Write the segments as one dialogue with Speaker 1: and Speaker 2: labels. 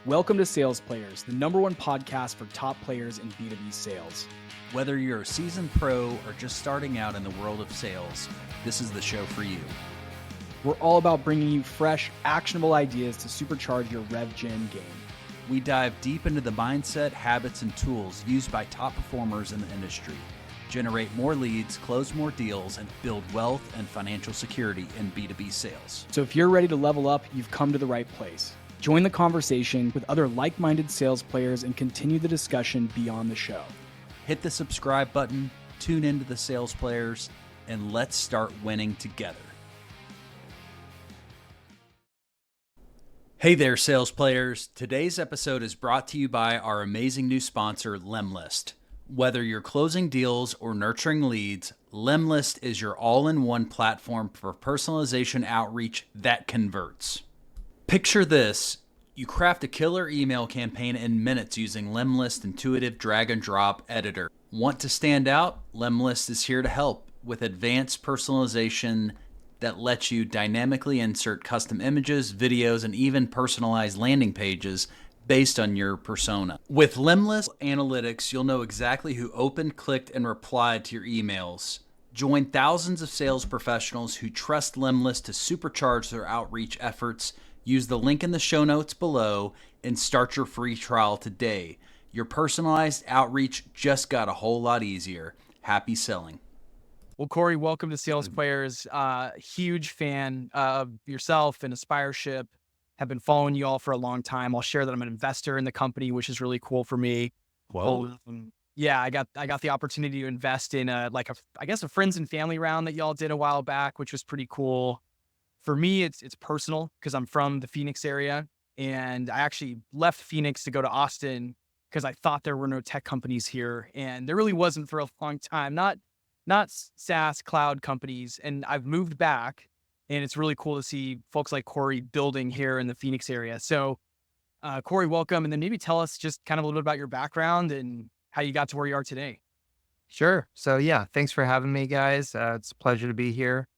Speaker 1: Welcome to Sales Players, the #1 podcast for top players in B2B sales.
Speaker 2: Whether you're a seasoned pro or just starting out in the world of sales, this is the show for you.
Speaker 1: We're all about bringing you fresh, actionable ideas to supercharge your rev gen game.
Speaker 2: We dive deep into the mindset, habits, and tools used by top performers in the industry. Generate more leads, close more deals, and build wealth and financial security in B2B sales.
Speaker 1: So if you're ready to level up, you've come to the right place. Join the conversation with other like-minded sales players and continue the discussion beyond the show.
Speaker 2: Hit the subscribe button, tune into the Sales Players, and let's start winning together. Hey there, Sales Players. Today's episode is brought to you by our amazing new sponsor, Lemlist. Whether you're closing deals or nurturing leads, Lemlist is your all-in-one platform for personalization outreach that converts. Picture this. You craft a killer email campaign in minutes using Lemlist's intuitive drag-and-drop editor. Want to stand out? Lemlist is here to help with advanced personalization that lets you dynamically insert custom images, videos, and even personalized landing pages based on your persona. With Lemlist Analytics, you'll know exactly who opened, clicked, and replied to your emails. Join thousands of sales professionals who trust Lemlist to supercharge their outreach efforts. Use the link in the show notes below and start your free trial today. Your personalized outreach just got a whole lot easier. Happy selling.
Speaker 1: Well, Corey, welcome to Sales Players. Huge fan of yourself and Aspireship. Have been following you all for a long time. I'll share that I'm an investor in the company, which is really cool for me.
Speaker 2: Whoa.
Speaker 1: Yeah, I got the opportunity to invest in a friends and family round that y'all did a while back, which was pretty cool. For me, it's personal because I'm from the Phoenix area, and I actually left Phoenix to go to Austin because I thought there were no tech companies here, and there really wasn't for a long time. Not SaaS cloud companies, and I've moved back, and it's really cool to see folks like Corey building here in the Phoenix area. So, Corey, welcome, and then maybe tell us just kind of a little bit about your background and how you got to where you are today.
Speaker 3: Sure. So yeah, thanks for having me, guys. It's a pleasure to be here.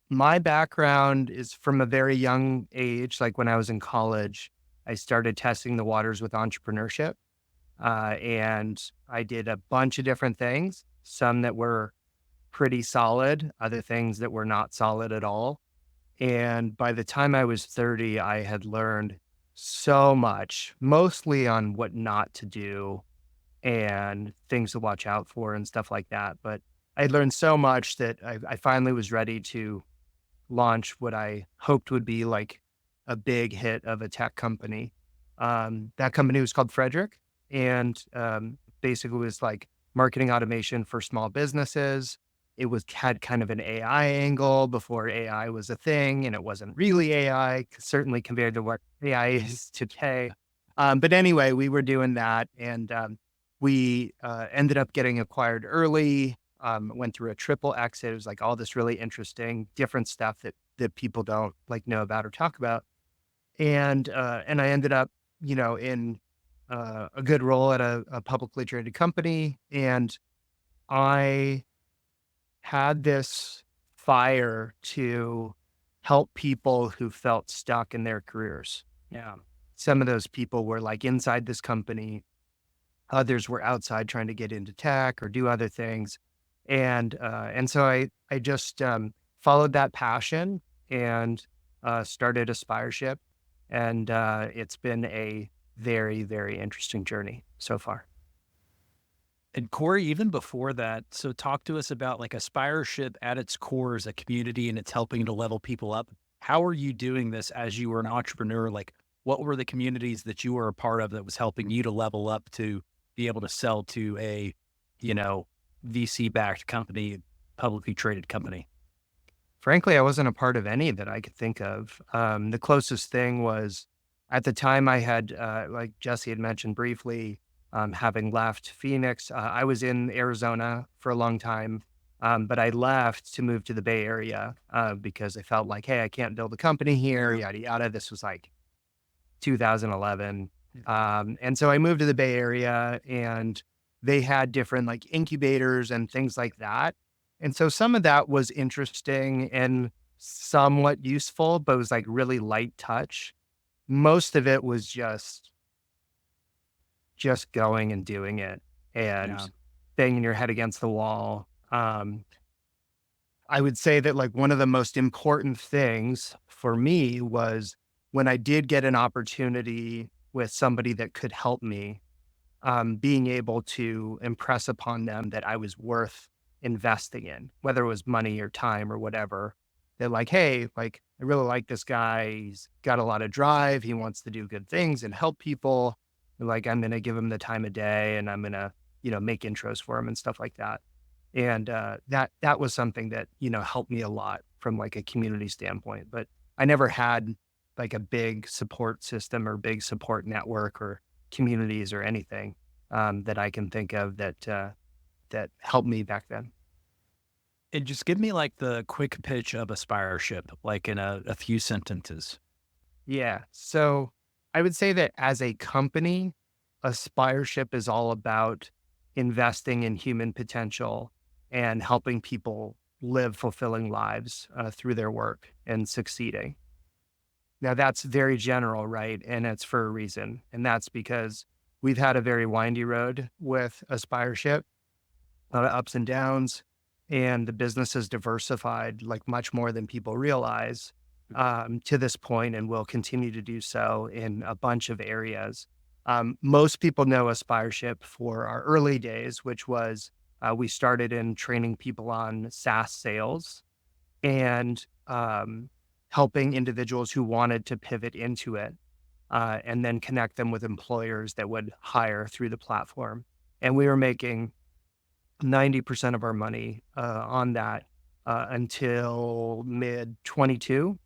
Speaker 3: My background is from a very young age. Like when I was in college, I started testing the waters with entrepreneurship. And I did a bunch of different things, some that were pretty solid, other things that were not solid at all. And by the time I was 30, I had learned so much, mostly on what not to do and things to watch out for and stuff like that. But I learned so much that I finally was ready to launch what I hoped would be like a big hit of a tech company. That company was called Frederick, and basically was like marketing automation for small businesses. It had kind of an AI angle before AI was a thing, and it wasn't really AI, certainly compared to what AI is today. But anyway, we were doing that, and we ended up getting acquired early. Went through a triple exit. It was like all this really interesting, different stuff that people don't like know about or talk about. And I ended up, in a good role at a publicly traded company. And I had this fire to help people who felt stuck in their careers. Yeah. Some of those people were like inside this company. Others were outside trying to get into tech or do other things. And so I just followed that passion and started Aspireship. And it's been a very, very interesting journey so far.
Speaker 2: And Corey, even before that, so talk to us about like Aspireship at its core is a community and it's helping to level people up. How are you doing this as you were an entrepreneur? Like what were the communities that you were a part of that was helping you to level up to be able to sell to a, VC-backed company, publicly traded company?
Speaker 3: Frankly, I wasn't a part of any that I could think of. The closest thing was at the time I had, like Jesse had mentioned briefly, having left Phoenix. I was in Arizona for a long time, but I left to move to the Bay Area because I felt like, hey, I can't build a company here, yada, yada. This was like 2011. And so I moved to the Bay Area, and they had different like incubators and things like that. And so some of that was interesting and somewhat useful, but it was like really light touch. Most of it was just just going and doing it and
Speaker 1: Yeah.
Speaker 3: banging your head against the wall. I would say that like one of the most important things for me was when I did get an opportunity with somebody that could help me, being able to impress upon them that I was worth investing in, whether it was money or time or whatever. They're like, hey, like, I really like this guy. He's got a lot of drive. He wants to do good things and help people. Like, I'm going to give him the time of day and I'm going to, make intros for him and stuff like that. And that was something that, helped me a lot from like a community standpoint. But I never had like a big support system or big support network or communities or anything that I can think of that helped me back then.
Speaker 2: And just give me like the quick pitch of Aspireship, like in a few sentences.
Speaker 3: Yeah. So I would say that as a company, Aspireship is all about investing in human potential and helping people live fulfilling lives through their work and succeeding. Now, that's very general, right? And it's for a reason. And that's because we've had a very windy road with Aspireship, a lot of ups and downs, and the business has diversified like much more than people realize to this point and will continue to do so in a bunch of areas. Most people know Aspireship for our early days, which was we started in training people on SaaS sales and helping individuals who wanted to pivot into it and then connect them with employers that would hire through the platform. And we were making 90% of our money on that until mid 22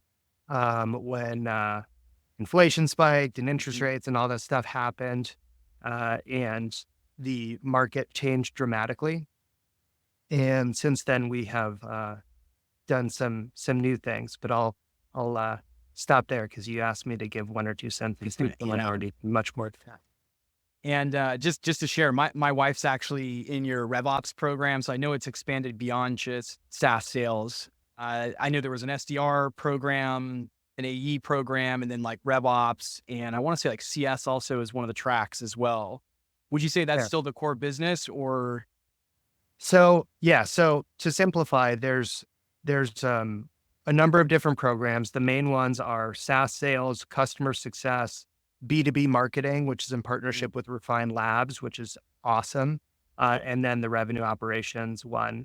Speaker 3: when inflation spiked and interest rates and all that stuff happened. And the market changed dramatically. And since then, we have done some new things. But I'll stop there because you asked me to give one or two sentences. And I already much more.
Speaker 1: And just to share, my wife's actually in your RevOps program, so I know it's expanded beyond just SaaS sales. I know there was an SDR program, an AE program, and then like RevOps, and I want to say like CS also is one of the tracks as well. Would you say that's still the core business, or?
Speaker 3: So yeah, so to simplify, there's a number of different programs. The main ones are SaaS sales, customer success, B2B marketing, which is in partnership with Refine Labs, which is awesome. And then the revenue operations one.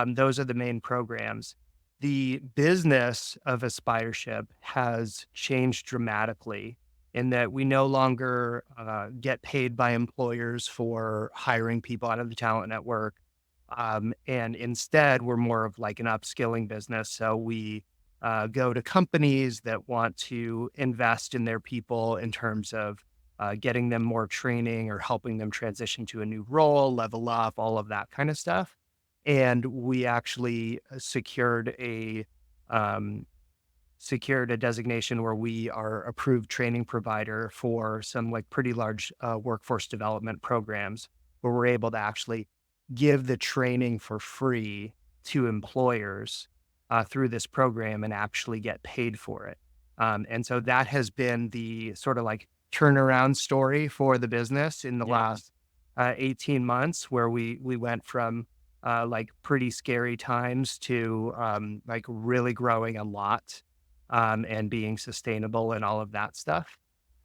Speaker 3: Those are the main programs. The business of Aspireship has changed dramatically in that we no longer get paid by employers for hiring people out of the talent network. And instead, we're more of like an upskilling business. So we go to companies that want to invest in their people in terms of getting them more training or helping them transition to a new role, level up, all of that kind of stuff. And we actually secured a designation where we are approved training provider for some like pretty large workforce development programs where we're able to actually give the training for free to employers through this program and actually get paid for it. And so that has been the sort of like turnaround story for the business in the last 18 months, where we went from like pretty scary times to like really growing a lot and being sustainable and all of that stuff.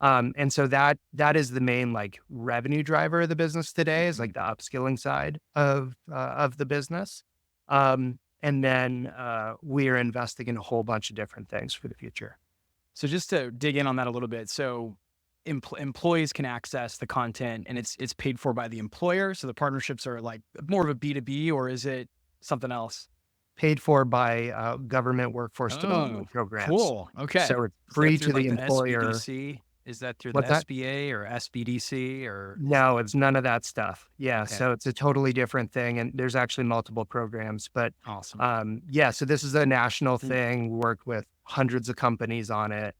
Speaker 3: And so that is the main like revenue driver of the business today, is like the upskilling side of the business. And then we are investing in a whole bunch of different things for the future.
Speaker 1: So just to dig in on that a little bit, so employees can access the content and it's paid for by the employer. So the partnerships are like more of a B2B, or is it something else?
Speaker 3: Paid for by government workforce development programs.
Speaker 1: Cool. Okay.
Speaker 3: So it's free to the employer.
Speaker 2: SBDC? Is that through the SBA or SBDC or?
Speaker 3: No, it's none of that stuff. Yeah. Okay. So it's a totally different thing. And there's actually multiple programs, but
Speaker 1: awesome.
Speaker 3: Yeah. So this is a national thing. We worked with hundreds of companies on it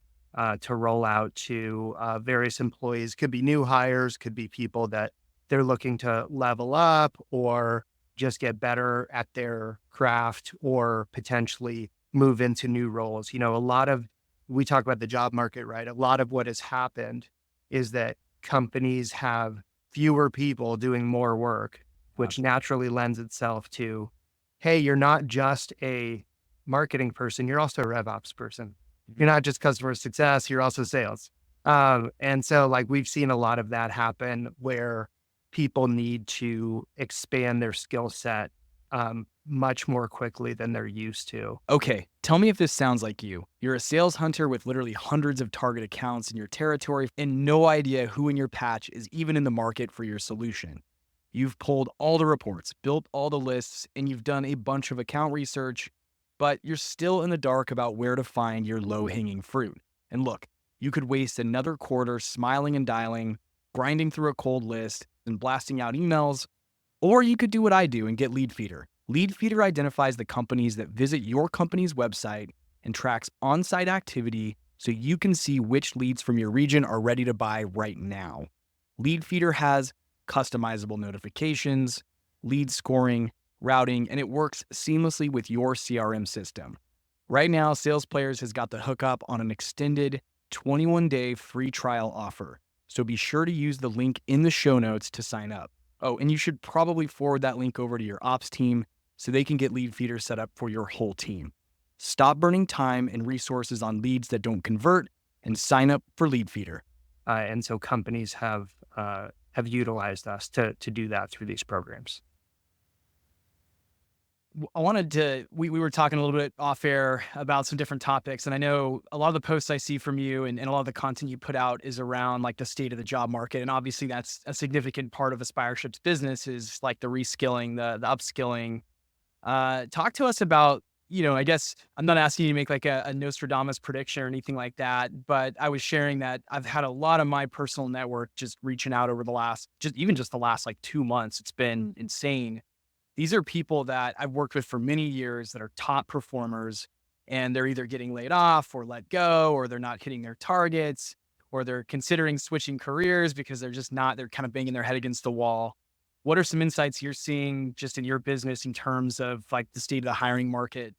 Speaker 3: to roll out to various employees. Could be new hires, could be people that they're looking to level up or just get better at their craft or potentially move into new roles. You know, we talk about the job market, right? A lot of what has happened is that companies have fewer people doing more work, which naturally lends itself to, hey, you're not just a marketing person, you're also a RevOps person. You're not just customer success, you're also sales. And so like we've seen a lot of that happen where people need to expand their skill set much more quickly than they're used to.
Speaker 1: Okay, tell me if this sounds like you. You're a sales hunter with literally hundreds of target accounts in your territory and no idea who in your patch is even in the market for your solution. You've pulled all the reports, built all the lists, and you've done a bunch of account research, but you're still in the dark about where to find your low-hanging fruit. And look, you could waste another quarter smiling and dialing, grinding through a cold list, and blasting out emails, or you could do what I do and get Leadfeeder. Leadfeeder identifies the companies that visit your company's website and tracks on-site activity so you can see which leads from your region are ready to buy right now. Leadfeeder has customizable notifications, lead scoring, routing, and it works seamlessly with your CRM system. Right now, Sales Players has got the hookup on an extended 21-day free trial offer, so be sure to use the link in the show notes to sign up. Oh, and you should probably forward that link over to your ops team so they can get Leadfeeder set up for your whole team. Stop burning time and resources on leads that don't convert and sign up for Leadfeeder.
Speaker 3: And so companies have utilized us to do that through these programs.
Speaker 1: I wanted to, we were talking a little bit off air about some different topics. And I know a lot of the posts I see from you and a lot of the content you put out is around like the state of the job market. And obviously that's a significant part of Aspireship's business is like the reskilling, the upskilling. Talk to us about, I guess I'm not asking you to make like a Nostradamus prediction or anything like that, but I was sharing that I've had a lot of my personal network just reaching out over the last, just the last like 2 months. It's been insane. These are people that I've worked with for many years that are top performers, and they're either getting laid off or let go, or they're not hitting their targets, or they're considering switching careers because they're kind of banging their head against the wall. What are some insights you're seeing just in your business in terms of like the state of the hiring market?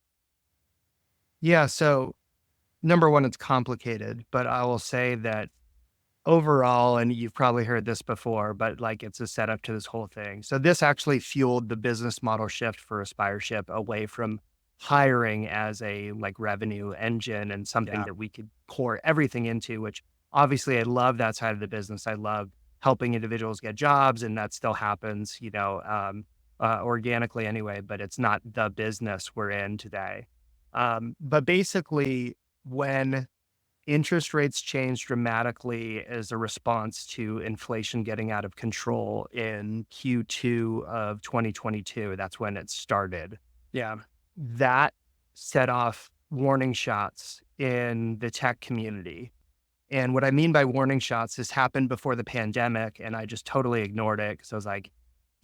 Speaker 3: Yeah. So number one, it's complicated, but I will say that overall, and you've probably heard this before, but like it's a setup to this whole thing. So this actually fueled the business model shift for Aspireship away from hiring as a like revenue engine and something that we could pour everything into, which obviously I love that side of the business. I love helping individuals get jobs, and that still happens, organically anyway, but it's not the business we're in today. But basically, when interest rates changed dramatically as a response to inflation getting out of control in Q2 of 2022. That's when it started.
Speaker 1: Yeah.
Speaker 3: That set off warning shots in the tech community. And what I mean by warning shots, this happened before the pandemic, and I just totally ignored it because I was like,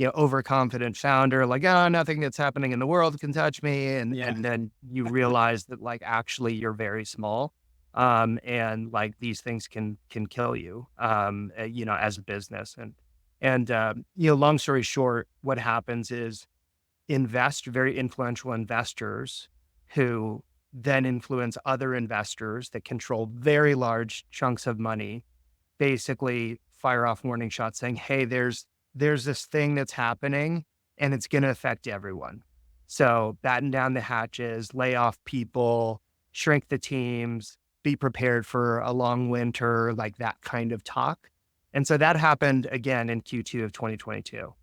Speaker 3: overconfident founder, like, oh, nothing that's happening in the world can touch me. And then you realize that like, actually you're very small. And like these things can kill you, as a business. And long story short, what happens is very influential investors who then influence other investors that control very large chunks of money, basically fire off warning shots saying, hey, there's this thing that's happening and it's going to affect everyone. So batten down the hatches, lay off people, shrink the teams, be prepared for a long winter, like that kind of talk. And so that happened again in Q2 of 2022.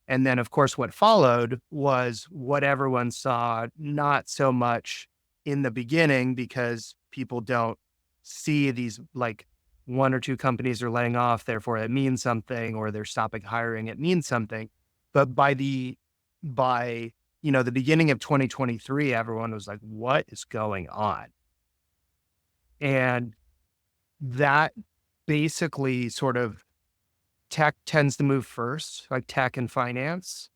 Speaker 3: And then, of course, what followed was what everyone saw, not so much in the beginning because people don't see these like 1 or 2 companies are laying off, therefore it means something, or they're stopping hiring, it means something. But by the beginning of 2023, everyone was like, what is going on? And that basically sort of tech tends to move first, like tech and finance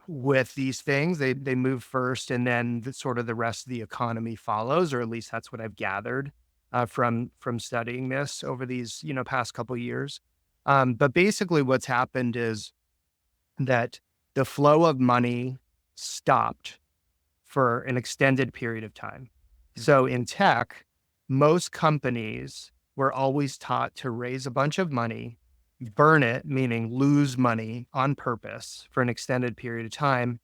Speaker 3: with these things. They move first, and then the rest of the economy follows, or at least that's what I've gathered from studying this over these, past couple of years. But basically what's happened is that the flow of money stopped for an extended period of time. So in tech, most companies were always taught to raise a bunch of money, burn it, meaning lose money on purpose for an extended period of time,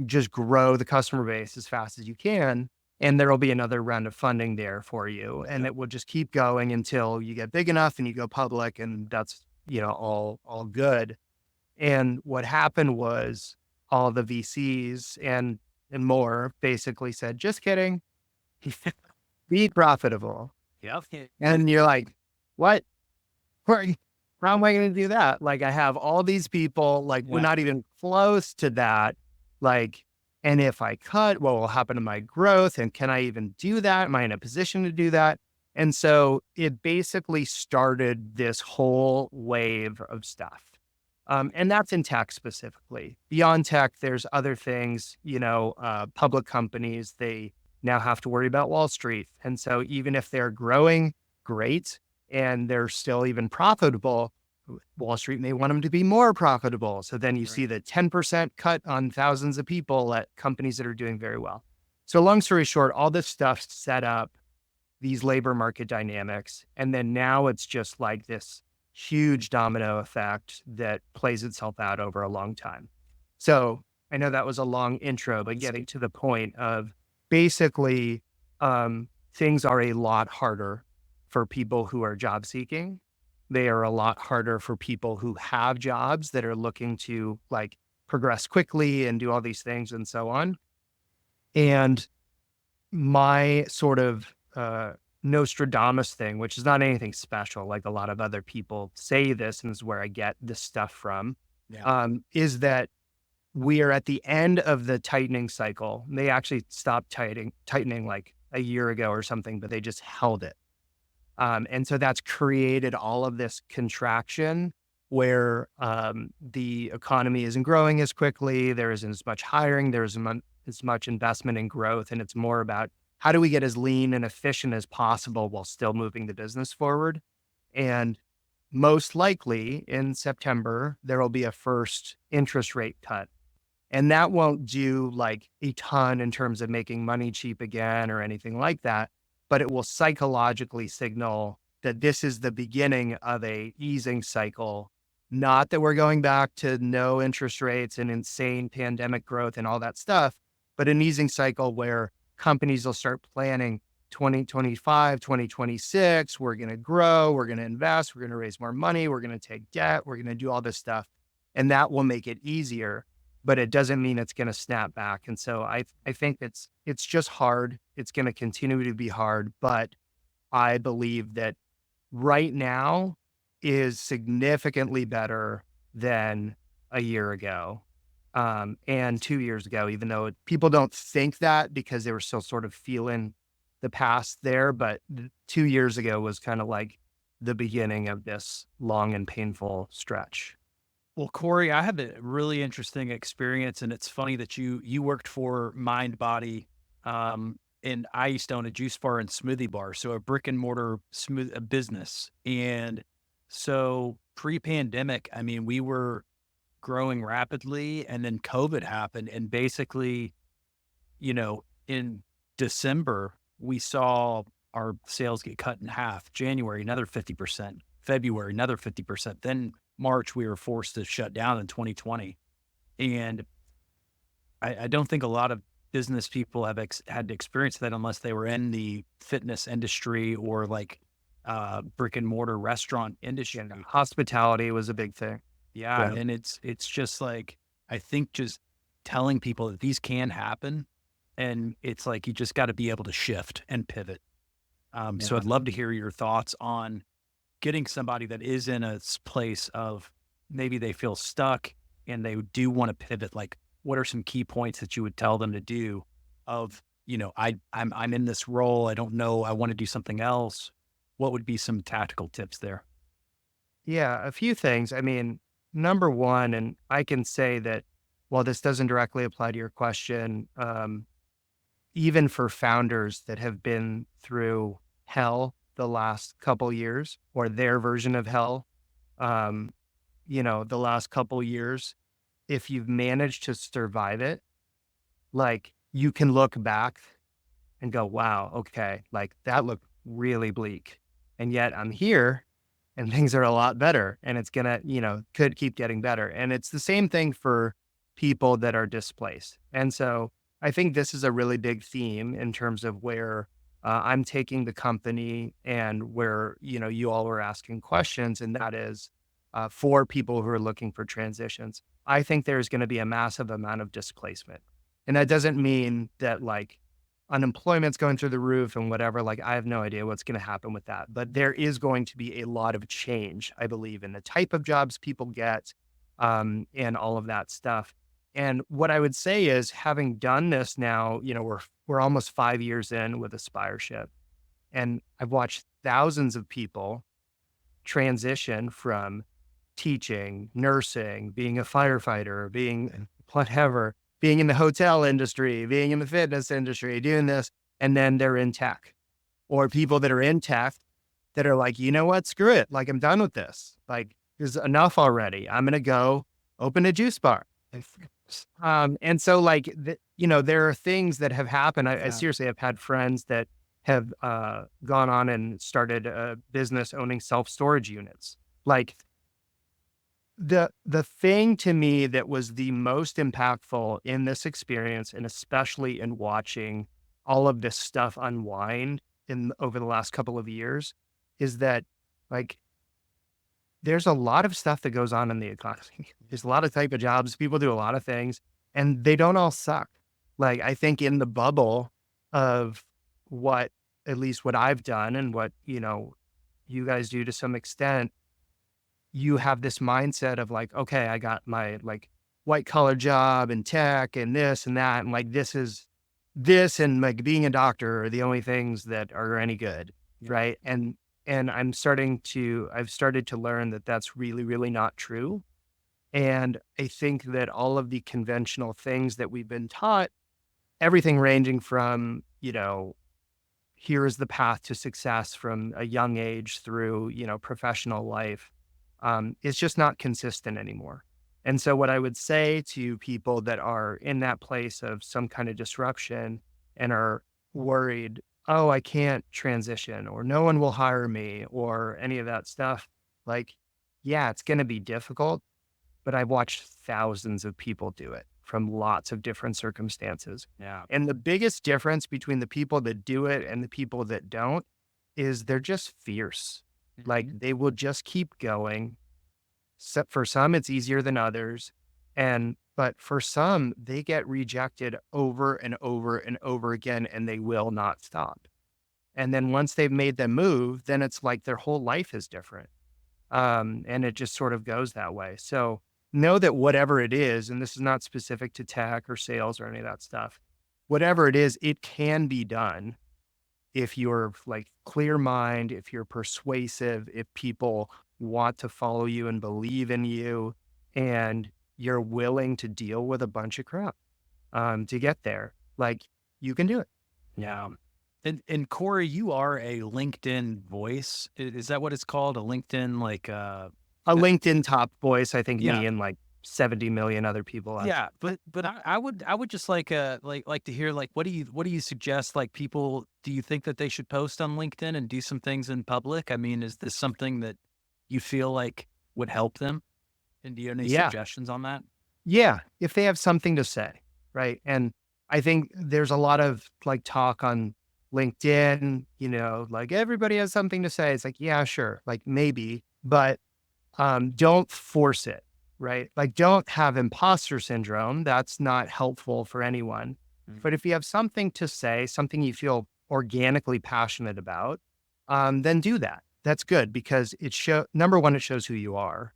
Speaker 3: just grow the customer base as fast as you can. And there will be another round of funding there for you. And it will just keep going until you get big enough and you go public, and that's, all good. And what happened was all the VCs and more basically said, just kidding, be profitable.
Speaker 1: Yep.
Speaker 3: And you're like, what? How am I going to do that? Like, I have all these people, like, we're not even close to that. Like, and if I cut, what will happen to my growth? And can I even do that? Am I in a position to do that? And so it basically started this whole wave of stuff. And that's in tech specifically. Beyond tech, there's other things, public companies, they now have to worry about Wall Street. And so even if they're growing, great, and they're still even profitable, Wall Street may want them to be more profitable. So then you see the 10% cut on thousands of people at companies that are doing very well. So long story short, all this stuff set up these labor market dynamics. And then now it's just like this huge domino effect that plays itself out over a long time. So I know that was a long intro, but getting to the point of basically things are a lot harder for people who are job seeking. They are a lot harder for people who have jobs that are looking to like progress quickly and do all these things and so on. And my sort of Nostradamus thing, which is not anything special, like a lot of other people say this, and this is where I get this stuff from, is that we are at the end of the tightening cycle. They actually stopped tightening like a year ago or something, but they just held it. And so that's created all of this contraction where the economy isn't growing as quickly, there isn't as much hiring, there isn't as much investment in growth, and it's more about how do we get as lean and efficient as possible while still moving the business forward. And most likely in September, there will be a first interest rate cut. And that won't do like a ton in terms of making money cheap again or anything like that, but it will psychologically signal that this is the beginning of a easing cycle. Not that we're going back to no interest rates and insane pandemic growth and all that stuff, but an easing cycle where companies will start planning 2025, 2026, we're going to grow, we're going to invest, we're going to raise more money, we're going to take debt, we're going to do all this stuff. And that will make it easier, but it doesn't mean it's going to snap back. And so I think it's just hard. It's going to continue to be hard, but I believe that right now is significantly better than a year ago. And 2 years ago, even though people don't think that because they were still sort of feeling the past there, but 2 years ago was kind of like the beginning of this long and painful stretch.
Speaker 1: Well, Corey, I had a really interesting experience, and it's funny that you worked for Mind Body, and I used to own a juice bar and smoothie bar, so a brick and mortar business. And so pre-pandemic, I mean, we were growing rapidly, and then COVID happened, and basically, in December, we saw our sales get cut in half. January, another 50%. February, another 50%. Then March, we were forced to shut down in 2020. And I don't think a lot of business people have had to experience that unless they were in the fitness industry or like brick and mortar restaurant industry.
Speaker 3: And hospitality was a big thing.
Speaker 1: Yeah. And it's just like, I think just telling people that these can happen, and it's like, you just got to be able to shift and pivot. So I'd love to hear your thoughts on getting somebody that is in a place of maybe they feel stuck and they do want to pivot. Like, what are some key points that you would tell them to do of, I'm in this role. I don't know. I want to do something else. What would be some tactical tips there?
Speaker 3: Yeah, a few things. I mean, number one, and I can say that while this doesn't directly apply to your question, even for founders that have been through hell the last couple years, or their version of hell, the last couple years, if you've managed to survive it, like you can look back and go, wow, okay, like that looked really bleak. And yet I'm here and things are a lot better, and it's going to, could keep getting better. And it's the same thing for people that are displaced. And so I think this is a really big theme in terms of where I'm taking the company and where, you all were asking questions. And that is for people who are looking for transitions. I think there's going to be a massive amount of displacement. And that doesn't mean that like unemployment's going through the roof and whatever. Like, I have no idea what's going to happen with that. But there is going to be a lot of change, I believe, in the type of jobs people get and all of that stuff. And what I would say is, having done this now, we're almost 5 years in with Aspireship, and I've watched thousands of people transition from teaching, nursing, being a firefighter, being whatever, being in the hotel industry, being in the fitness industry, doing this, and then they're in tech. Or people that are in tech that are like, you know what, screw it. Like, I'm done with this. Like, there's enough already. I'm going to go open a juice bar. And so like, there are things that have happened. I seriously have had friends that have gone on and started a business owning self-storage units. Like, the thing to me that was the most impactful in this experience, and especially in watching all of this stuff unwind over the last couple of years, is that like, there's a lot of stuff that goes on in the economy. There's a lot of type of jobs. People do a lot of things, and they don't all suck. Like, I think in the bubble of at least what I've done and what, you guys do to some extent, you have this mindset of like, okay, I got my like white collar job and tech and this and that. And like, this and like being a doctor are the only things that are any good. Right. And I've started to learn that that's really, really not true. And I think that all of the conventional things that we've been taught, everything ranging from, here is the path to success from a young age through, professional life, is just not consistent anymore. And so what I would say to people that are in that place of some kind of disruption and are worried, oh, I can't transition, or no one will hire me, or any of that stuff. Like, yeah, it's going to be difficult, but I've watched thousands of people do it from lots of different circumstances.
Speaker 1: Yeah.
Speaker 3: And the biggest difference between the people that do it and the people that don't is they're just fierce. Like, they will just keep going. So for some, it's easier than others. But for some, they get rejected over and over and over again, and they will not stop. And then once they've made the move, then it's like their whole life is different. And it just sort of goes that way. So know that whatever it is, and this is not specific to tech or sales or any of that stuff, whatever it is, it can be done if you're like clear mind, if you're persuasive, if people want to follow you and believe in you, and you're willing to deal with a bunch of crap to get there. Like, you can do it.
Speaker 1: Yeah. And Corey, you are a LinkedIn voice. Is that what it's called? A LinkedIn, like
Speaker 3: a LinkedIn top voice, I think.
Speaker 1: Yeah.
Speaker 3: Me and like 70 million other people.
Speaker 1: Yeah, but I would just like to hear, like, what do you suggest? Like, people, do you think that they should post on LinkedIn and do some things in public? I mean, is this something that you feel like would help them? And do you have any suggestions on that?
Speaker 3: Yeah, if they have something to say, right? And I think there's a lot of like talk on LinkedIn, like everybody has something to say. It's like, yeah, sure, like maybe, but don't force it, right? Like, don't have imposter syndrome. That's not helpful for anyone. But if you have something to say, something you feel organically passionate about, then do that. That's good, because number one, it shows who you are.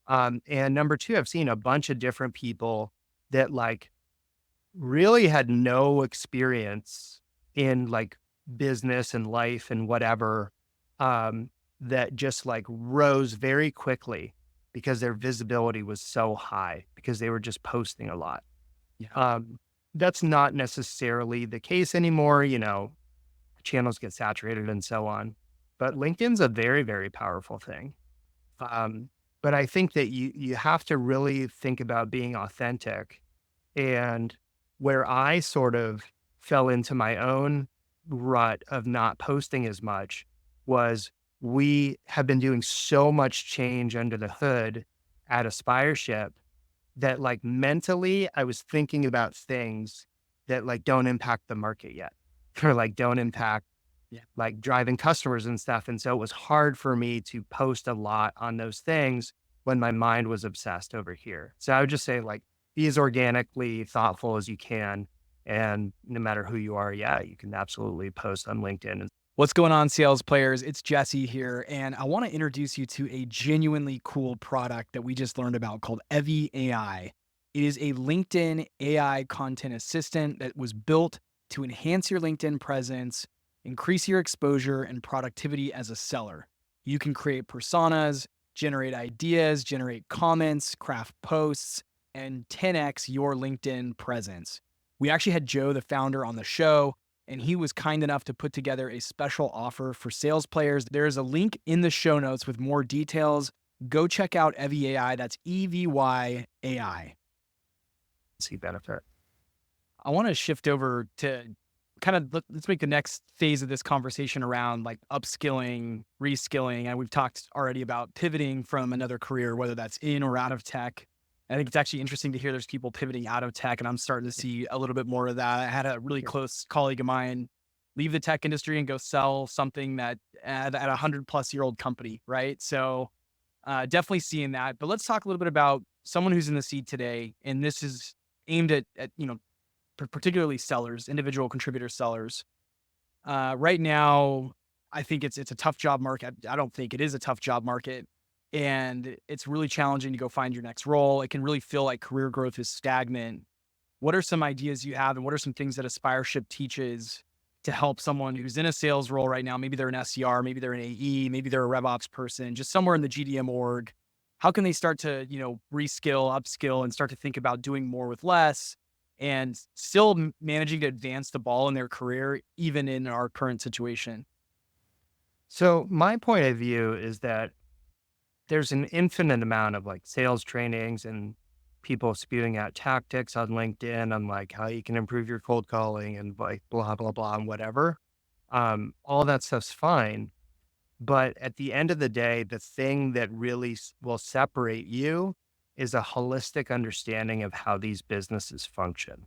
Speaker 3: And number two, I've seen a bunch of different people that like really had no experience in like business and life and whatever, that just like rose very quickly because their visibility was so high, because they were just posting a lot.
Speaker 1: Yeah.
Speaker 3: That's not necessarily the case anymore. Channels get saturated and so on, but LinkedIn's a very, very powerful thing. But I think that you have to really think about being authentic. And where I sort of fell into my own rut of not posting as much was we have been doing so much change under the hood at Aspireship that like mentally I was thinking about things that like don't impact the market yet or like don't impact like driving customers and stuff. And so it was hard for me to post a lot on those things when my mind was obsessed over here. So I would just say like, be as organically thoughtful as you can. And no matter who you are, you can absolutely post on LinkedIn.
Speaker 1: What's going on, sales players? It's Jesse here, and I want to introduce you to a genuinely cool product that we just learned about called Evie AI. It is a LinkedIn AI content assistant that was built to enhance your LinkedIn presence, increase your exposure and productivity as a seller. You can create personas, generate ideas, generate comments, craft posts, and 10x your LinkedIn presence. We actually had Joe, the founder, on the show, and he was kind enough to put together a special offer for sales players. There's a link in the show notes with more details. Go check out Evie AI. That's EVY AI.
Speaker 3: See benefit.
Speaker 1: I want to shift over to kind of let's make the next phase of this conversation around like upskilling, reskilling. And we've talked already about pivoting from another career, whether that's in or out of tech. I think it's actually interesting to hear there's people pivoting out of tech, and I'm starting to see a little bit more of that. I had a really close colleague of mine leave the tech industry and go sell something that at a 100-plus-year-old company, right? So definitely seeing that. But let's talk a little bit about someone who's in the seat today, and this is aimed at particularly sellers, individual contributor sellers. Right now, I think it's a tough job market. I don't think it is a tough job market. And it's really challenging to go find your next role. It can really feel like career growth is stagnant. What are some ideas you have, and what are some things that Aspireship teaches to help someone who's in a sales role right now? Maybe they're an SDR, maybe they're an AE, maybe they're a RevOps person, just somewhere in the GDM org. How can they start to, reskill, upskill, and start to think about doing more with less and still managing to advance the ball in their career, even in our current situation?
Speaker 3: So my point of view is that there's an infinite amount of like sales trainings and people spewing out tactics on LinkedIn on like how you can improve your cold calling and like blah, blah, blah, and whatever. All that stuff's fine. But at the end of the day, the thing that really will separate you is a holistic understanding of how these businesses function.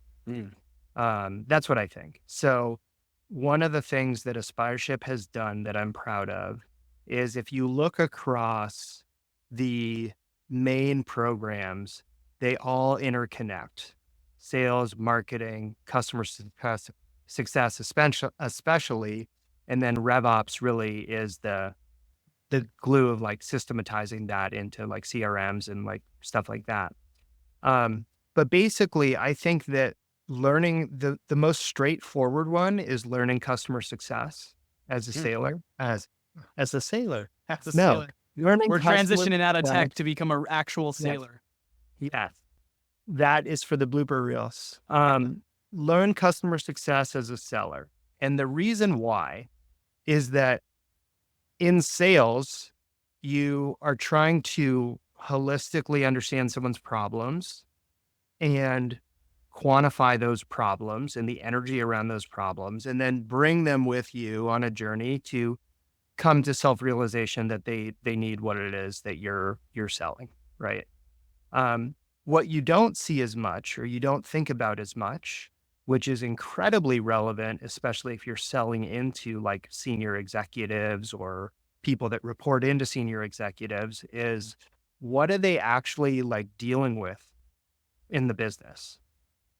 Speaker 3: That's what I think. So one of the things that Aspireship has done that I'm proud of is if you look across the main programs, they all interconnect: sales, marketing, customer success, especially, and then RevOps really is the glue of like systematizing that into like CRMs and like stuff like that. But basically, I think that learning the most straightforward one is learning customer success as a sailor, as a sailor.
Speaker 1: We're transitioning out of tech to become an actual sailor.
Speaker 3: Yes. That is for the blooper reels. Learn customer success as a seller. And the reason why is that in sales, you are trying to holistically understand someone's problems and quantify those problems and the energy around those problems, and then bring them with you on a journey to come to self-realization that they need what it is that you're selling, right? What you don't see as much, or you don't think about as much, which is incredibly relevant, especially if you're selling into like senior executives or people that report into senior executives, is what are they actually like dealing with in the business?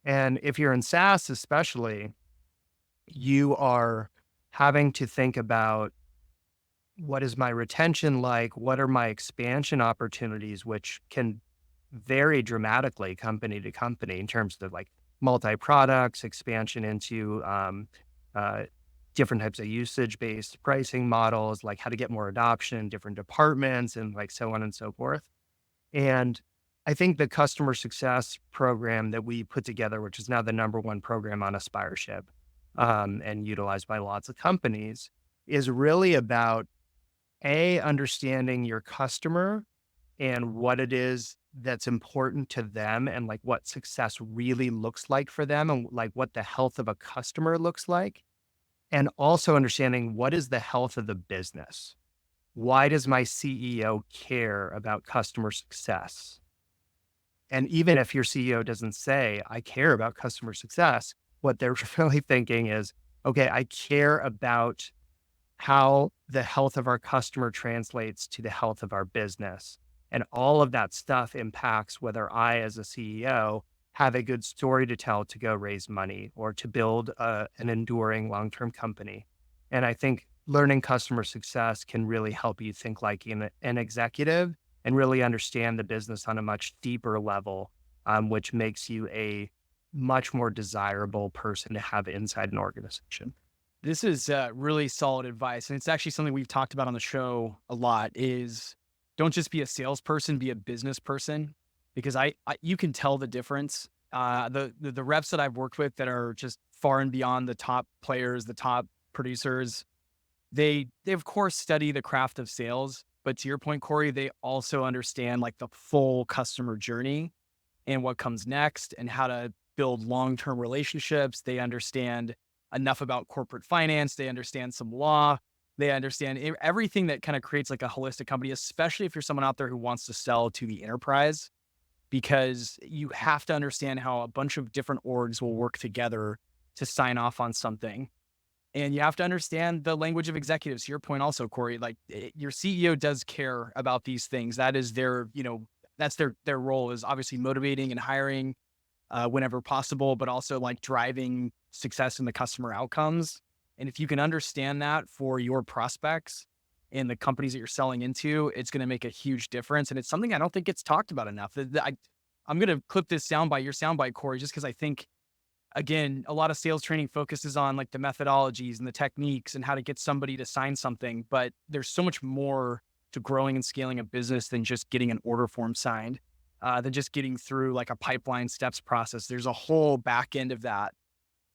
Speaker 3: And if you're in SaaS, especially, you are having to think about, what is my retention like? What are my expansion opportunities, which can vary dramatically company to company in terms of like multi-products, expansion into different types of usage-based pricing models, like how to get more adoption in different departments and like so on and so forth. And I think the customer success program that we put together, which is now the #1 program on Aspireship and utilized by lots of companies, is really about understanding your customer and what it is that's important to them, and like what success really looks like for them, and like what the health of a customer looks like. And also understanding what is the health of the business. why does my CEO care about customer success? And even if your CEO doesn't say, I care about customer success, what they're really thinking is, okay, I care about how the health of our customer translates to the health of our business. And all of that stuff impacts whether I, as a CEO, have a good story to tell to go raise money or to build an enduring long-term company. And I think learning customer success can really help you think like an executive and really understand the business on a much deeper level, which makes you a much more desirable person to have inside an organization.
Speaker 1: This is really solid advice. And it's actually something we've talked about on the show a lot is don't just be a salesperson, be a business person, because you can tell the difference. The reps that I've worked with that are just far and beyond the top players, the top producers, they of course study the craft of sales. But to your point, Corey, they also understand like the full customer journey and what comes next and how to build long-term relationships. They understand enough about corporate finance. They understand some law. They understand everything that kind of creates like a holistic company, especially if you're someone out there who wants to sell to the enterprise, because you have to understand how a bunch of different orgs will work together to sign off on something. And you have to understand the language of executives. To your point also, Corey, like your CEO does care about these things. That is their, that's their role, is obviously motivating and hiring whenever possible, but also like driving success in the customer outcomes. And if you can understand that for your prospects and the companies that you're selling into, it's going to make a huge difference. And it's something I don't think gets talked about enough. I'm going to clip this soundbite, your soundbite, Corey, just because I think, again, a lot of sales training focuses on like the methodologies and the techniques and how to get somebody to sign something. But there's so much more to growing and scaling a business than just getting an order form signed, than just getting through like a pipeline steps process. There's a whole back end of that.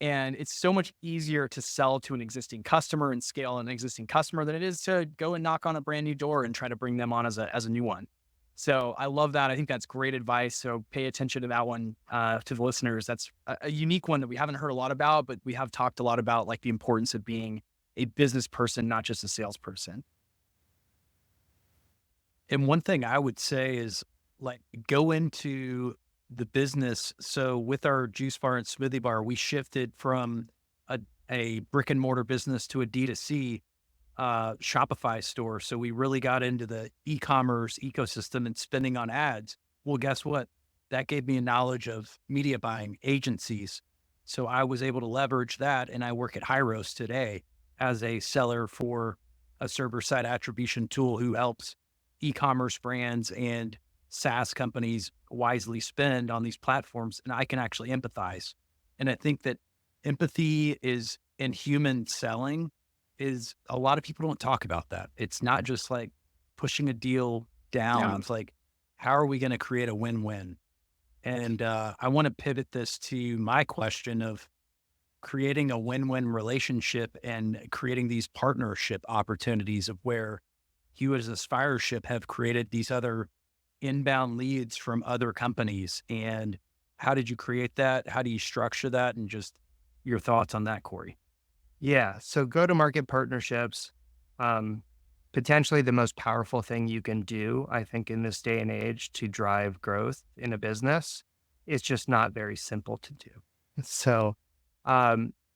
Speaker 1: And it's so much easier to sell to an existing customer and scale an existing customer than it is to go and knock on a brand new door and try to bring them on as a new one. So I love that. I think that's great advice. So pay attention to that one, to the listeners. That's a unique one that we haven't heard a lot about, but we have talked a lot about like the importance of being a business person, not just a salesperson.
Speaker 4: And one thing I would say is like go into the business. So with our juice bar and smoothie bar, we shifted from a brick and mortar business to a D2C Shopify store. So we really got into the e-commerce ecosystem and spending on ads. Well, guess what? That gave me a knowledge of media buying agencies. So I was able to leverage that. And I work at Hyros today as a seller for a server-side attribution tool who helps e-commerce brands and SaaS companies wisely spend on these platforms. And I can actually empathize. And I think that empathy is in human selling is a lot of people don't talk about that. It's not just like pushing a deal down.
Speaker 1: Yeah.
Speaker 4: It's like, how are we going to create a win-win? And I want to pivot this to my question of creating a win-win relationship and creating these partnership opportunities of where you as Aspireship have created these other inbound leads from other companies. And how did you create that? How do you structure that? And just your thoughts on that, Corey.
Speaker 3: Yeah. So go-to-market partnerships, potentially the most powerful thing you can do, I think, in this day and age to drive growth in a business. It's just not very simple to do. So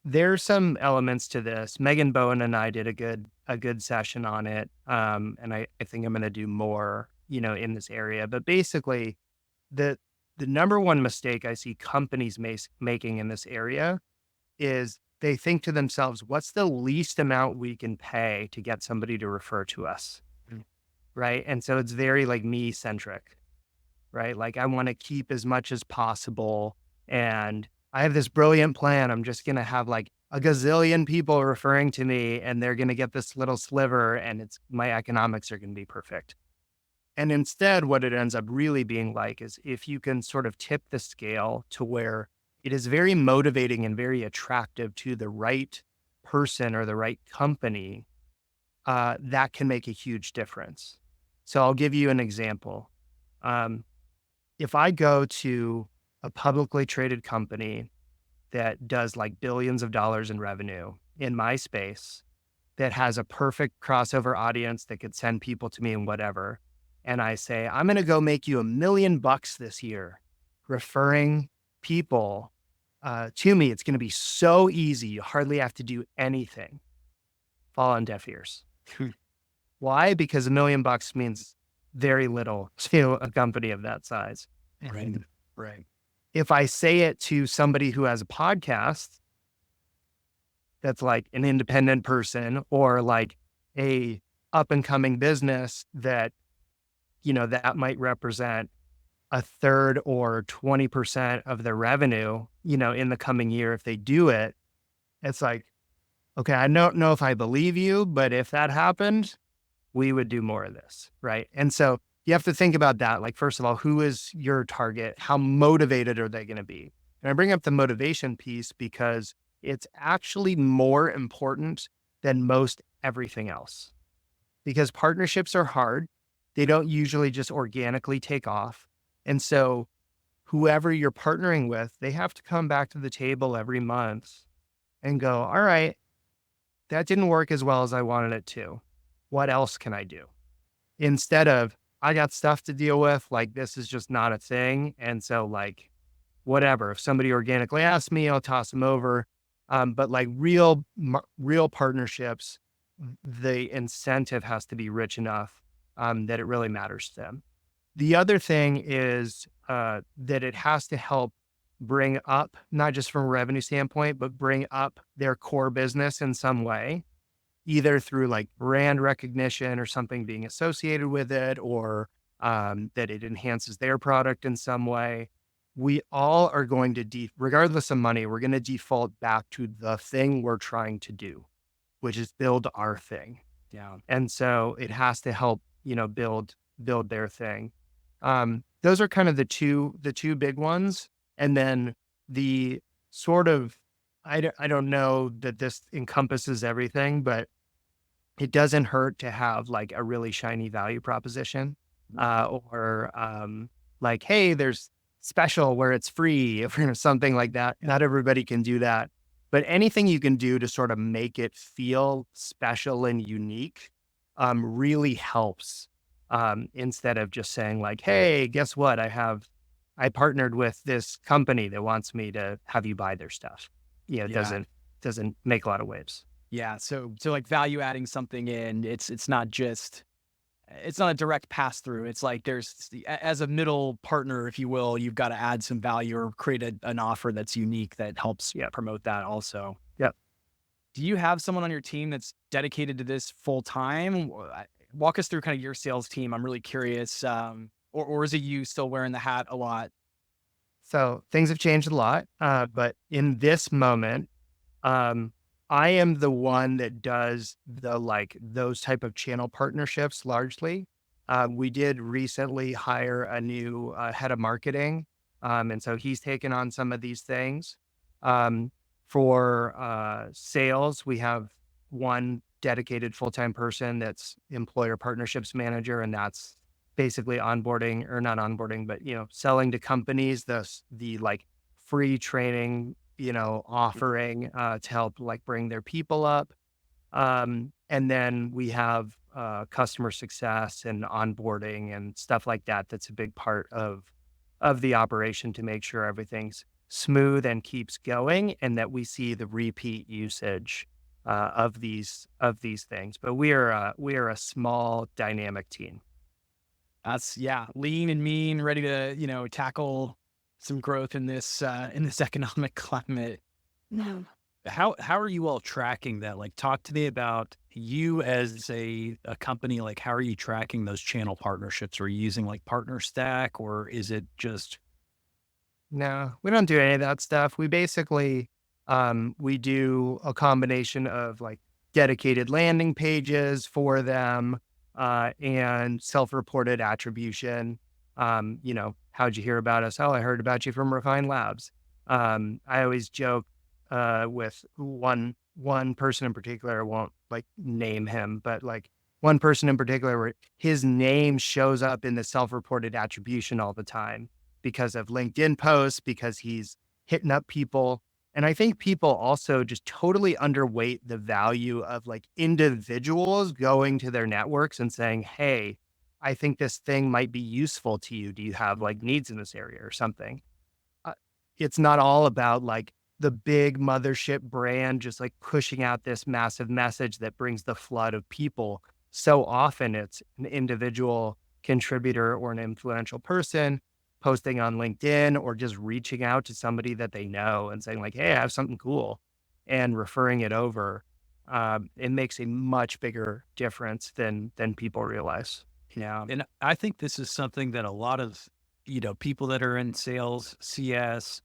Speaker 3: there's some elements to this. Megan Bowen and I did a good session on it. And I think I'm going to do more, in this area. But basically, the number one mistake I see companies making in this area is they think to themselves, what's the least amount we can pay to get somebody to refer to us? Right. And so it's very like me centric, right? Like I want to keep as much as possible. And I have this brilliant plan. I'm just going to have like a gazillion people referring to me and they're going to get this little sliver and my economics are going to be perfect. And instead, what it ends up really being like is if you can sort of tip the scale to where it is very motivating and very attractive to the right person or the right company, that can make a huge difference. So I'll give you an example. If I go to a publicly traded company that does like billions of dollars in revenue in my space, that has a perfect crossover audience that could send people to me and whatever. And I say, I'm going to go make you $1 million this year, referring people to me. It's going to be so easy. You hardly have to do anything. Fall on deaf ears. Why? Because $1 million means very little to a company of that size.
Speaker 4: Right. Right.
Speaker 3: If I say it to somebody who has a podcast that's like an independent person or like a up and coming business that, you know, that might represent a third or 20% of their revenue, you know, in the coming year, if they do it, it's like, okay, I don't know if I believe you, but if that happened, we would do more of this. Right. And so you have to think about that. Like, first of all, who is your target? How motivated are they going to be? And I bring up the motivation piece because it's actually more important than most everything else, because partnerships are hard. They don't usually just organically take off. And so whoever you're partnering with, they have to come back to the table every month and go, all right, that didn't work as well as I wanted it to. What else can I do? Instead of, I got stuff to deal with, like, this is just not a thing. And so like, whatever, if somebody organically asks me, I'll toss them over. But like real partnerships, the incentive has to be rich enough that it really matters to them. The other thing is that it has to help bring up, not just from a revenue standpoint, but bring up their core business in some way, either through like brand recognition or something being associated with it, or that it enhances their product in some way. We all are going to, regardless of money, we're going to default back to the thing we're trying to do, which is build our thing.
Speaker 1: Yeah.
Speaker 3: And so it has to help, you know, build their thing. Those are kind of the two big ones. And then the sort of, I don't know that this encompasses everything, but it doesn't hurt to have like a really shiny value proposition, or like, hey, there's special where it's free or something like that. Not everybody can do that, but anything you can do to sort of make it feel special and unique really helps. Instead of just saying like, hey, guess what? I partnered with this company that wants me to have you buy their stuff. You know, it doesn't make a lot of waves.
Speaker 1: Yeah. So like value adding something in, it's not a direct pass through. It's like as a middle partner, if you will, you've got to add some value or create an offer that's unique that helps promote that also.
Speaker 3: Yep.
Speaker 1: Do you have someone on your team that's dedicated to this full time? Walk us through kind of your sales team. I'm really curious. Or is it you still wearing the hat a lot?
Speaker 3: So things have changed a lot. But in this moment, I am the one that does those type of channel partnerships largely. We did recently hire a new head of marketing. And so he's taken on some of these things. For sales, we have one dedicated full-time person that's employer partnerships manager. And that's basically onboarding, or not onboarding, but, you know, selling to companies, the like free training, you know, offering to help like bring their people up. And then we have customer success and onboarding and stuff like that. That's a big part of the operation to make sure everything's smooth and keeps going, and that we see the repeat usage of these things. But we are a small dynamic team.
Speaker 1: That's lean and mean, ready to, you know, tackle some growth in this economic climate.
Speaker 4: No. How are you all tracking that? Like, talk to me about you as a company. Like, how are you tracking those channel partnerships? Are you using like Partner Stack, or is it just?
Speaker 3: No, we don't do any of that stuff. We basically, we do a combination of like dedicated landing pages for them, and self-reported attribution. You know, how'd you hear about us? Oh, I heard about you from Refine Labs. I always joke with one person in particular. I won't like name him, but like one person in particular where his name shows up in the self-reported attribution all the time because of LinkedIn posts, because he's hitting up people And I think people also just totally underweight the value of like individuals going to their networks and saying, hey, I think this thing might be useful to you. Do you have like needs in this area or something? Uh, it's not all about like the big mothership brand just like pushing out this massive message that brings the flood of people. So often it's an individual contributor or an influential person posting on LinkedIn or just reaching out to somebody that they know and saying like, hey, I have something cool and referring it over. It makes a much bigger difference than people realize.
Speaker 4: Yeah. And I think this is something that a lot of, people that are in sales, CS,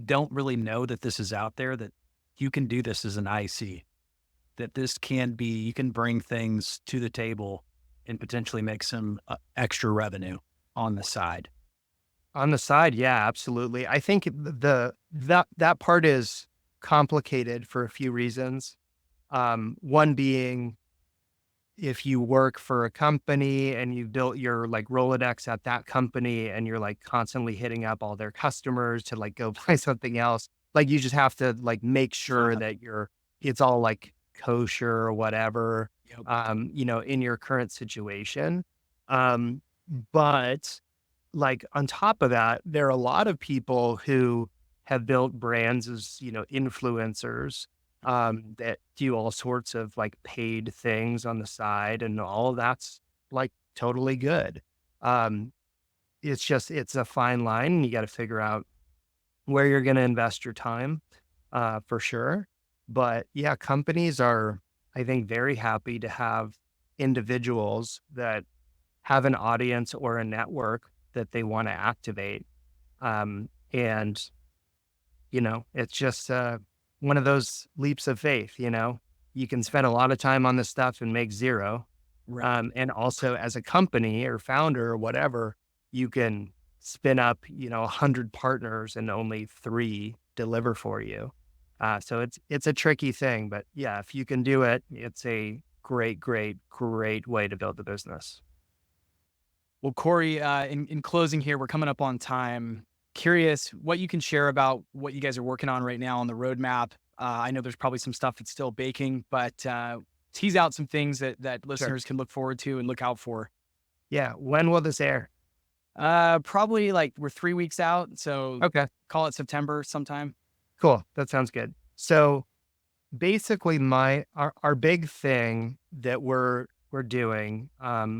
Speaker 4: don't really know that this is out there, that you can do this as an IC, that this can be, you can bring things to the table and potentially make some extra revenue on the side.
Speaker 3: On the side, yeah, absolutely. I think that part is complicated for a few reasons. One being, if you work for a company and you've built your like Rolodex at that company and you're like constantly hitting up all their customers to like go buy something else, like you just have to like make sure that it's all like kosher or whatever, in your current situation. But like on top of that, there are a lot of people who have built brands as, influencers that do all sorts of like paid things on the side, and all of that's like totally good. It's a fine line, and you got to figure out where you're going to invest your time, for sure. But yeah, companies are, I think, very happy to have individuals that have an audience or a network that they want to activate. And, it's just one of those leaps of faith, you can spend a lot of time on this stuff and make zero.
Speaker 4: Right.
Speaker 3: And also as a company or founder or whatever, you can spin up, 100 partners and only 3 deliver for you. So it's a tricky thing, but yeah, if you can do it, it's a great, great, great way to build the business.
Speaker 1: Well, Corey, in closing here, we're coming up on time. Curious what you can share about what you guys are working on right now on the roadmap. I know there's probably some stuff that's still baking, but tease out some things that listeners can look forward to and look out for.
Speaker 3: Yeah. When will this air?
Speaker 1: Probably like we're 3 weeks out, so
Speaker 3: Okay,
Speaker 1: call it September sometime.
Speaker 3: cool. That sounds good. So basically our big thing that we're doing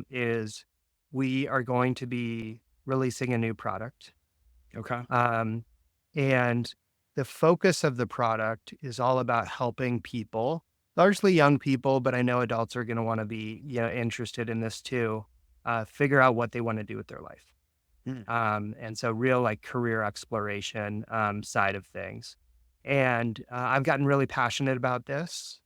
Speaker 3: is we are going to be releasing a new product.
Speaker 1: Okay.
Speaker 3: And the focus of the product is all about helping people, largely young people, but I know adults are going to want to be interested in this too, figure out what they want to do with their life. And so real like career exploration side of things. And I've gotten really passionate about this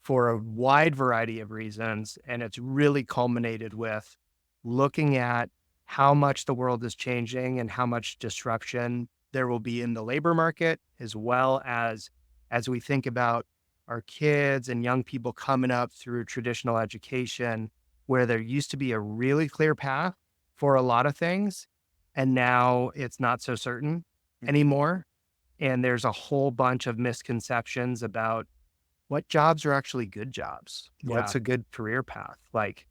Speaker 3: for a wide variety of reasons. And it's really culminated with looking at how much the world is changing and how much disruption there will be in the labor market, as well as we think about our kids and young people coming up through traditional education, where there used to be a really clear path for a lot of things. And now it's not so certain anymore. And there's a whole bunch of misconceptions about what jobs are actually good jobs. What's a good career path? Like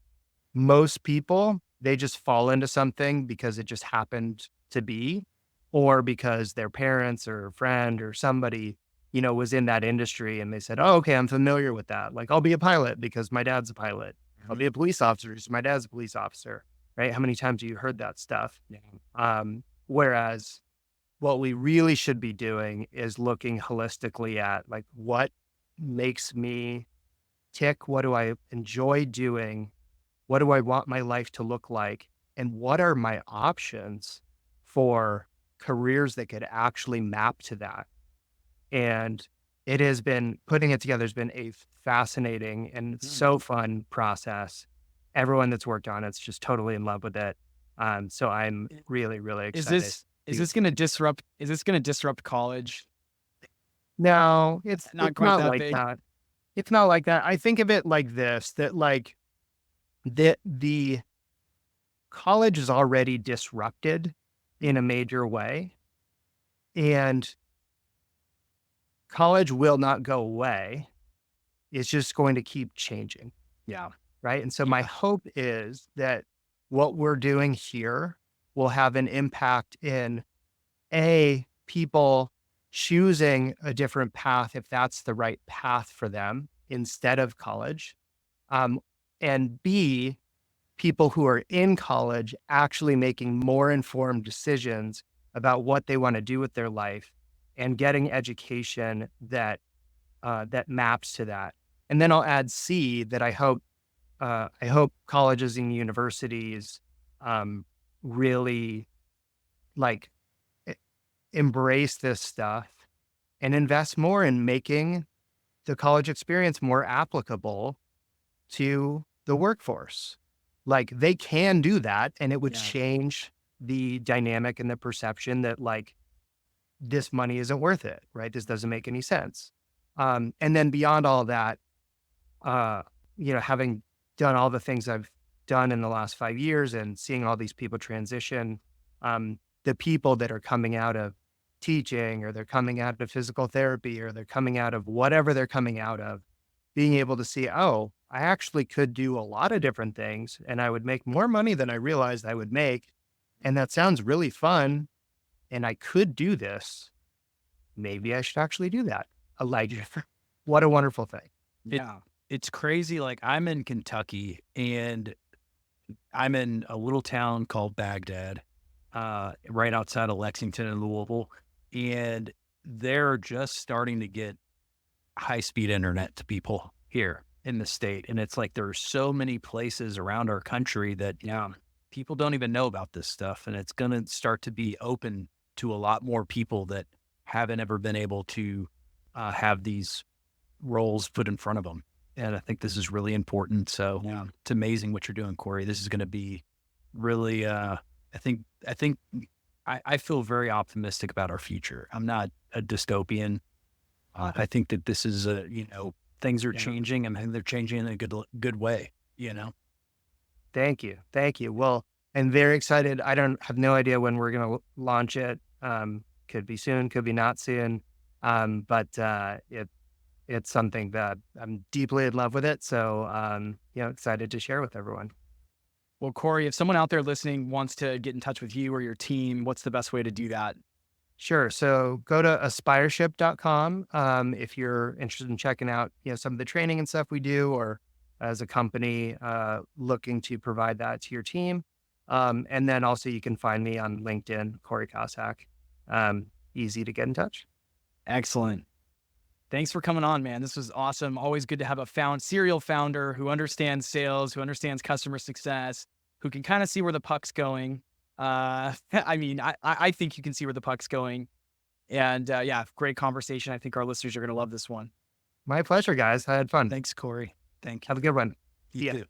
Speaker 3: most people, they just fall into something because it just happened to be, or because their parents or a friend or somebody, was in that industry and they said, oh, okay, I'm familiar with that. Like I'll be a pilot because my dad's a pilot. I'll be a police officer because my dad's a police officer, right? How many times have you heard that stuff? Whereas what we really should be doing is looking holistically at like, what makes me tick? What do I enjoy doing? What do I want my life to look like? And what are my options for careers that could actually map to that? And it has been, putting it together has been a fascinating and so fun process. Everyone that's worked on it's just totally in love with it. So I'm really, really excited.
Speaker 1: Is this going to disrupt college?
Speaker 3: No, it's
Speaker 1: Not quite that
Speaker 3: like
Speaker 1: big.
Speaker 3: that. It's not like that. I think of it like this, that like the college is already disrupted in a major way. And college will not go away. It's just going to keep changing.
Speaker 1: Yeah.
Speaker 3: Right. And so my hope is that what we're doing here will have an impact in people choosing a different path if that's the right path for them instead of college. And B, people who are in college actually making more informed decisions about what they want to do with their life and getting education that maps to that. And then I'll add C, that I hope colleges and universities really like embrace this stuff and invest more in making the college experience more applicable to the workforce. Like they can do that, and it would change the dynamic and the perception that like this money isn't worth it, right? This doesn't make any sense. And then beyond all that, having done all the things I've done in the last 5 years and seeing all these people transition, the people that are coming out of teaching, or they're coming out of physical therapy, or they're coming out of whatever they're coming out of, being able to see, oh, I actually could do a lot of different things and I would make more money than I realized I would make. And that sounds really fun. And I could do this. Maybe I should actually do that. What a wonderful thing.
Speaker 1: Yeah.
Speaker 4: It's crazy. Like I'm in Kentucky and I'm in a little town called Baghdad, right outside of Lexington and Louisville. And they're just starting to get high-speed internet to people here in the state. And it's like, there are so many places around our country that people don't even know about this stuff. And it's going to start to be open to a lot more people that haven't ever been able to have these roles put in front of them. And I think this is really important. So it's amazing what you're doing, Corey. This is going to be really, I feel very optimistic about our future. I'm not a dystopian. I think that this is things are changing, and they're changing in a good way,
Speaker 3: Thank you. Well, I'm very excited. I have no idea when we're going to launch it. Could be soon, could be not soon. But it's something that I'm deeply in love with it. So, excited to share with everyone.
Speaker 1: Well, Corey, if someone out there listening wants to get in touch with you or your team, what's the best way to do that?
Speaker 3: Sure. So go to aspireship.com if you're interested in checking out some of the training and stuff we do, or as a company looking to provide that to your team. And then also you can find me on LinkedIn, Corey Kossack. Easy to get in touch.
Speaker 1: Excellent. Thanks for coming on, man. This was awesome. Always good to have a serial founder who understands sales, who understands customer success, who can kind of see where the puck's going. I think you can see where the puck's going. And great conversation. I think our listeners are going to love this one.
Speaker 3: My pleasure, guys. I had fun.
Speaker 4: Thanks, Corey. Thank you.
Speaker 3: Have a good one.
Speaker 4: You too.